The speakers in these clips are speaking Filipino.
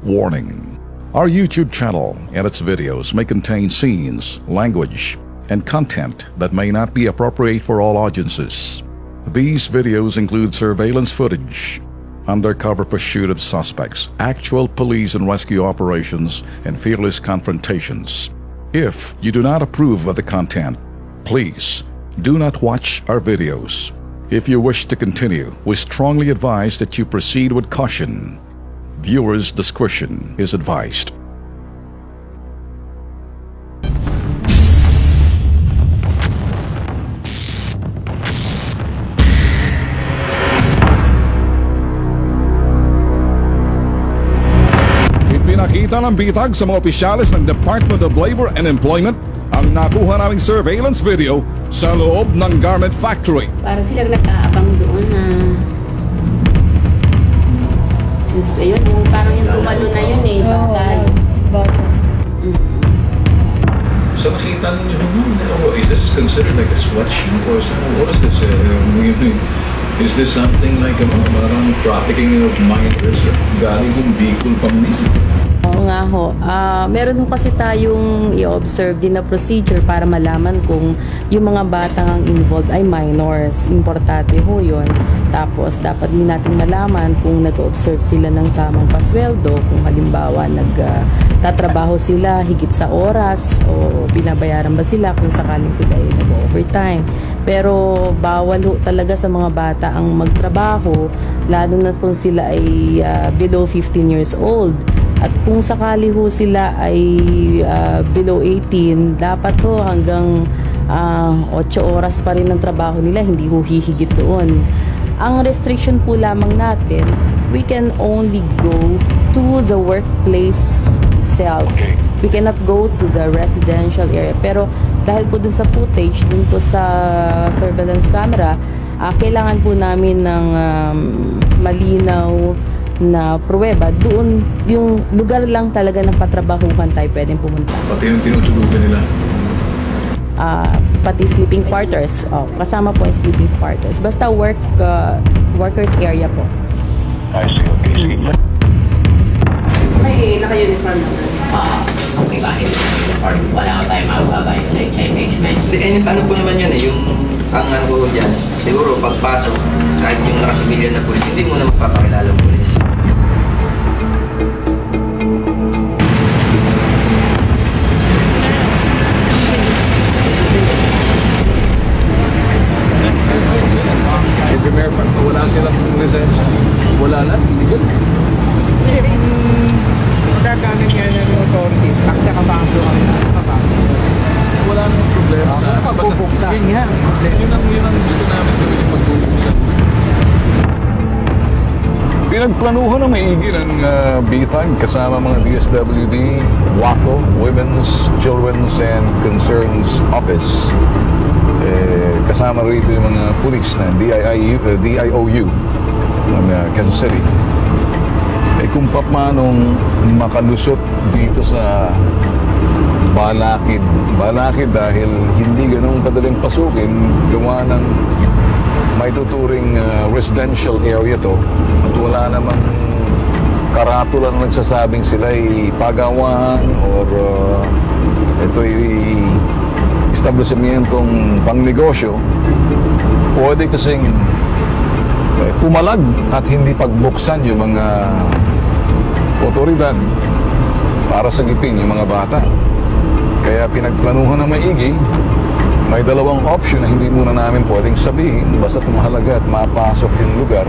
Warning: our YouTube channel and its videos may contain scenes, language, and content that may not be appropriate for all audiences. These videos include surveillance footage, undercover pursuit of suspects, actual police and rescue operations, and fearless confrontations. If you do not approve of the content, please do not watch our videos. If you wish to continue, we strongly advise that you proceed with caution. Viewers' discretion is advised. Ipinakita ng bitag sa mga opisyalis ng Department of Labor and Employment ang nakuha naming surveillance video sa loob ng garment factory. Para silang nag-aabang doon na ayun, yung parang yung tumalo na yun eh, bata. So nakita ninyo is this considered like a sweatsheet or something? What is this? Is this something like parang trafficking of minors or galing yung Bicol pa mismo? Oo nga ho. Meron ho kasi tayong i-observe din na procedure para malaman kung yung mga batang involved ay minors. Importante ho yun. Tapos dapat din natin malaman kung nag-observe sila ng tamang pasweldo, kung halimbawa nagtatrabaho sila higit sa oras o binabayaran ba sila kung sakaling sila ay nag-overtime. Pero bawal ho talaga sa mga bata ang magtrabaho, lalo na kung sila ay below 15 years old. At kung sakali ho sila ay below 18, dapat ho hanggang 8 oras pa rin ang trabaho nila, hindi ho hihigit doon. Ang restriction po lamang natin, we can only go to the workplace itself. We cannot go to the residential area. Pero dahil po dun sa footage, dun po sa surveillance camera, kailangan po namin ng malinaw na pruweba. Doon, yung lugar lang talaga ng patrabahuhan tayo pwedeng pumunta. Pati yung tinutulugan nila? Pati sleeping quarters. Kasama po ang sleeping quarters. Basta workers area po. I see. Okay, sige. May naka-uniform naman. May bahay. Wala ka tayo mababay. Ano po naman yan yung ang ano po dyan, siguro pagpasok, kahit yung nakasibilyan na pulis, hindi mo na magpapakilala ang pulis. Wala silang lisensya. Wala na, hindi ko. Gaganin nga ng authority. Akta ka ba ang kami? Wala nang problema sa akin. Pagpupuksa. Yun nga. Yun ang gusto namin gawin yung pagpupuksan. Pinagplanuhan ng maigi ng BITAG kasama mga DSWD, WACO, Women's, Children's and Concerns Office. Kasama rito yung mga pulis na DIOU ng Kansas City. Kung paanong makalusot dito sa Balakid dahil hindi ganun kadaling pasukin, gawa ng may tuturing residential area to at wala namang karatula na nagsasabing sila ay pagawahan or ito'y establishmentong pangnegosyo. Pwede kasing pumalag at hindi pagbuksan yung mga otoridad para sagipin yung mga bata. Kaya pinagplanuhan ng maigi, may dalawang option na hindi muna namin pwedeng sabihin basta mahalaga at mapasok yung lugar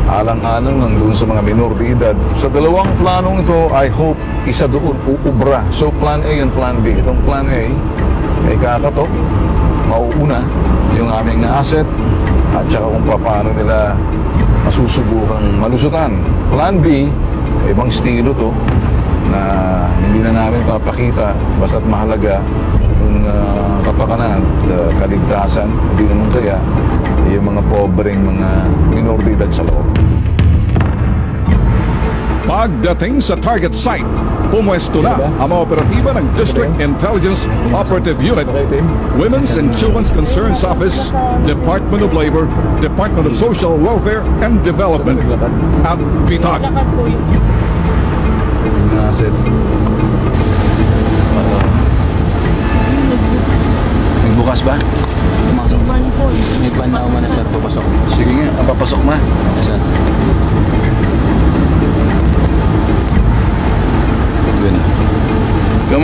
alang-alang lang doon sa mga minor de edad. Sa dalawang planong ito, I hope isa doon uubra. So plan A and plan B. Itong plan A ay kakatok, mauuna yung aming asset at saka kung paano nila masusubukang malusutan. Plan B, ibang estilo to na hindi na namin papakita basta't mahalaga yung kapakanan at kaligtasan, hindi naman kaya yung mga pobreng mga minor de edad sa loob. Pagdating sa target site, pumwesto na ang mga operatiba ng District Intelligence Operative Unit, Women's and Children's Concerns Office, Department of Labor, Department of Social Welfare and Development at BITAG.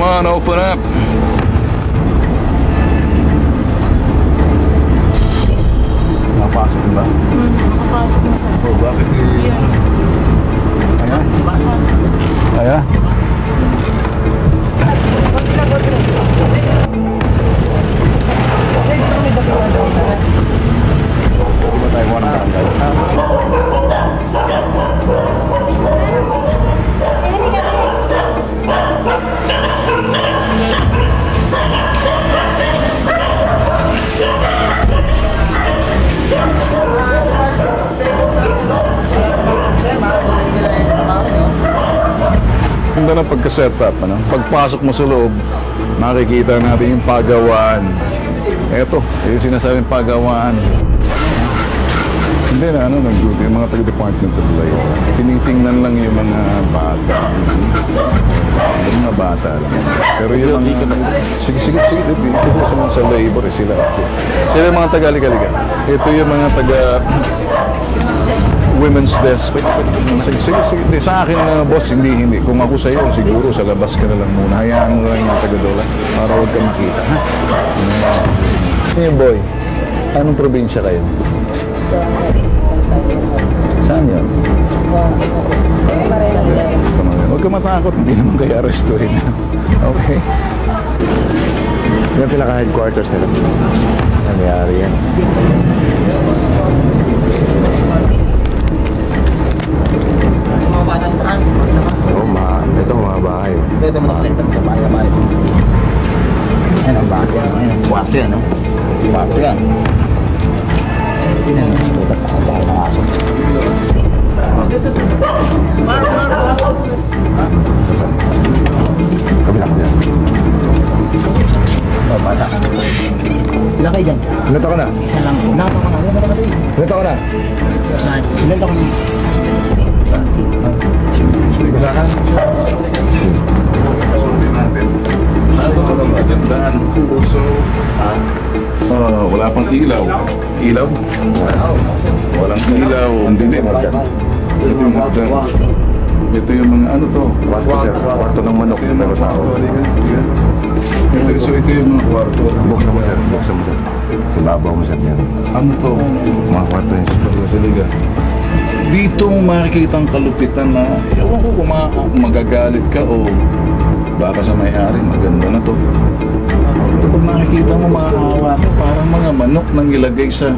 Come on, open up. Napasok ba? Nakapasok na sa... Oh, bakit Aya? Aya? Di ba tayo kuha ng barangay? Ganda na pagka-setup, ano? Pagpasok mo sa loob, makikita natin yung pagawaan. Eto, yung sinasabing pagawaan. Hindi na, nag-duty, yung mga taga-department of labor. Tinitingnan lang yung mga bata. Yung mga bata lang. Pero yung mga... Sige, dito sa labor, sila. Sila yung mga taga-liga-liga. Ito yung mga women's desk. Sige. Sa akin na boss, hindi. Kung ako sa'yo, siguro sa labas ka na lang muna. Hayaan mo lang yung taga-dola para huwag ka makita. Yung boy, anong probinsya kayo? Saan yun? Huwag ka matakot, hindi naman kayo arrestuhin. Okay? Yan pinaka-headquarters nila. Nangyari yan. Mga bata sa taas. Oo, ito mga bahay. Ito mga bahay. Ayan ang bahay. Ayan ang kwarto yan, no? Kwarto yan. Yan, tutak pa ang bahay ng aso. Kabila ko yan. Oh, bata. Ilan kayo dyan? Ilan taon ka na? Isa lang. Ilan taon ka na? Ilan taon ka na? Ilan taon ka na? Saan? Ilan taon ka na? Wala ka? Magandaan. So, wala pang ilaw. Ilaw? Walang ilaw. Ang dilim. Ito yung mga ano to? Kwarto ng manok. Ito yung mga kwarto. Ito yung mga kwarto. Buksan mo dyan. Sa babaw mo saan yan. Ano to? Mga kwarto yun. Sa liga. Dito mo makikita ang kalupitan na ewan ko kung magagalit ka o baka sa may-ari maganda na to. Kapag makikita mo makakawa ka, parang mga manok nang ilagay sa...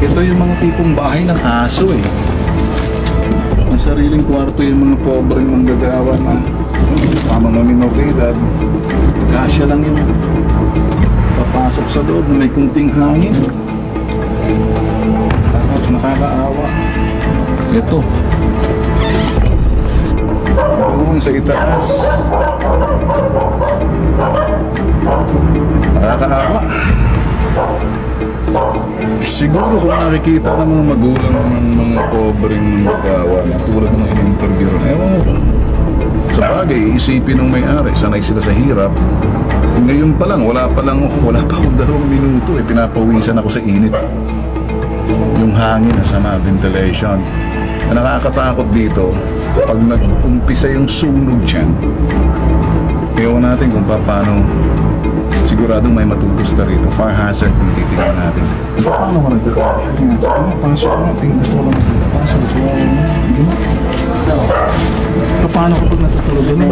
Ito yung mga tipong bahay ng aso eh. Ang sariling kwarto yung mga pobreng manggagawa na tamang maminoridad. Kasya lang yung papasok sa loob na may kunting hangin. Nakakaawa. Ito. Doon sa itaas. Nakakaawa. Siguro kung nakikita ng mga magulang ng mga pobreng magawa na tulad ng in-interview, ewan mo. Sa bagay, isipin ng may-ari, sanay sila sa hirap. Ngayon pa lang, wala pa akong 2 minuto eh, pinapawisan ako sa init. Yung hangin na sama, ventilation. Na nakakatakot dito, pag nag-umpisa yung sunog dyan, ewan natin kung paano, siguradong may matutusta rito. Fire hazard kung titignan natin. Paano ka nagkakasya? Pasok natin. Gusto ko lang pasok. Paano kapag natutulog yun?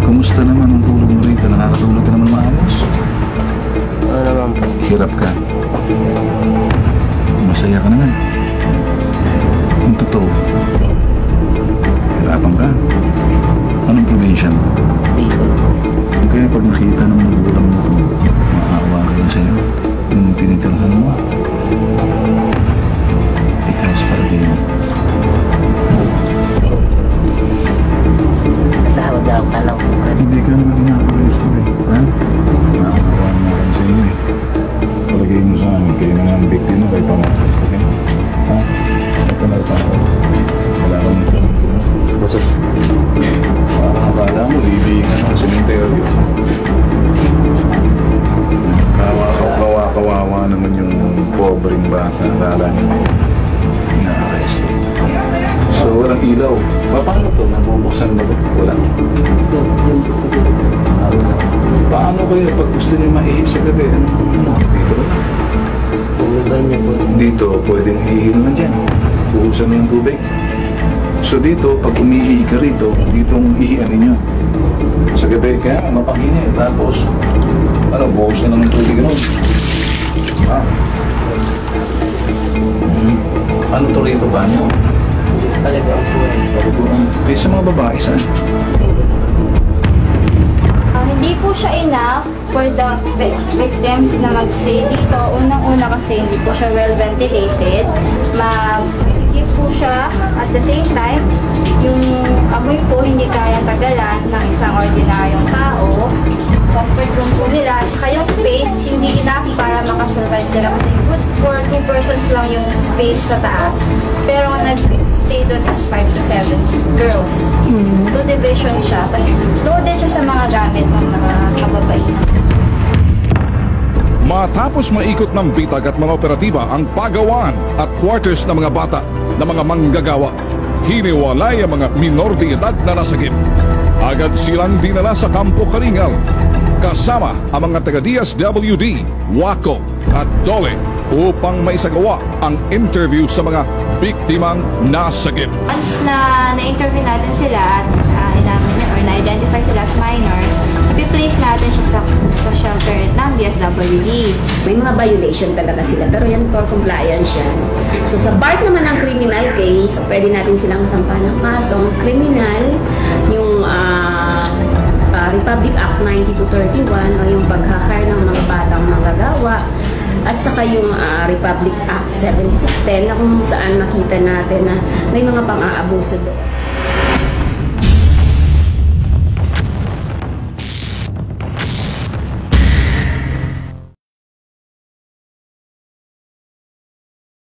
Kumusta naman ang tulog mo rito? Nakakatulog ka naman maayos? Hirap ka. Masaya ka naman. Ang totoo. Hirapan ka. Anong probinsya mo? Kaya pag nakita ng magulang mo, maawa ka na sa'yo. Yung tinitirhan mo. Ikaw sa parating mo. Nasahod ka lang. Hindi ka naman inakaresto eh. Ha? Maawa na kayo sa inyo eh. Palagay mo sa amin, kayo na nga ang biktima, kayo pa makaresto kayo. Ha? Ito na ito ako. Wala kang ito. Basta, parang akala mo, libing ka sa cemetery. Kawawa naman yung pobreng bata. Lala niyo, inaaresto. So, walang ilaw. Paano to? Nabubuksan ba ito? Wala. Paano kayo pag gusto niyo maihi sa gabi? Dito na. Dito, pwedeng ihihin na dyan. Puhusan mo yung tubig. So dito, pag umihi ka rito, ditong ihian ninyo. Sa gabi, kaya mapahingi. Tapos, buhos na lang yung tubig nun. Ano to rito ba nyo? Eh, sa mga babae, saan? Hindi po siya enough for the victims na mag-stay dito. Unang-una kasi hindi po siya well ventilated. Mag-skip po siya at the same time, yung amoy po hindi kaya tagalan ng isang ordinaryong tao. Comfort room po nila. Tsaka yung space, hindi enough para makasurvive sila. Kasi good for 2 persons lang yung space sa taas. Pero nag-stay doon is 5 to 7 girls. 2 divisions siya. Tapos loaded siya sa mga gamit ng mga kababaihan. Matapos maikot ng bitag at mga operatiba ang pagawaan at quarters ng mga bata na mga manggagawa, hiniwalay ang mga minor de edad na nasagip. Agad silang dinala sa Kampo Kalingal kasama ang mga taga-DSWD, WACO at DOLE upang maisagawa ang interview sa mga biktimang nasagip. Once na na-interview natin sila at na-identify sila as minors, ipi-place natin siya sa shelter ng DSWD. May mga violation talaga sila, pero yan for compliance siya. So sa part naman ng criminal case, pwede natin silang sampahan ng kasong criminal, yung Republic Act 9231 o yung paghahire ng mga batang manggagawa, at saka yung Republic Act 7610 na kung saan makita natin na may mga pang-aabuso doon.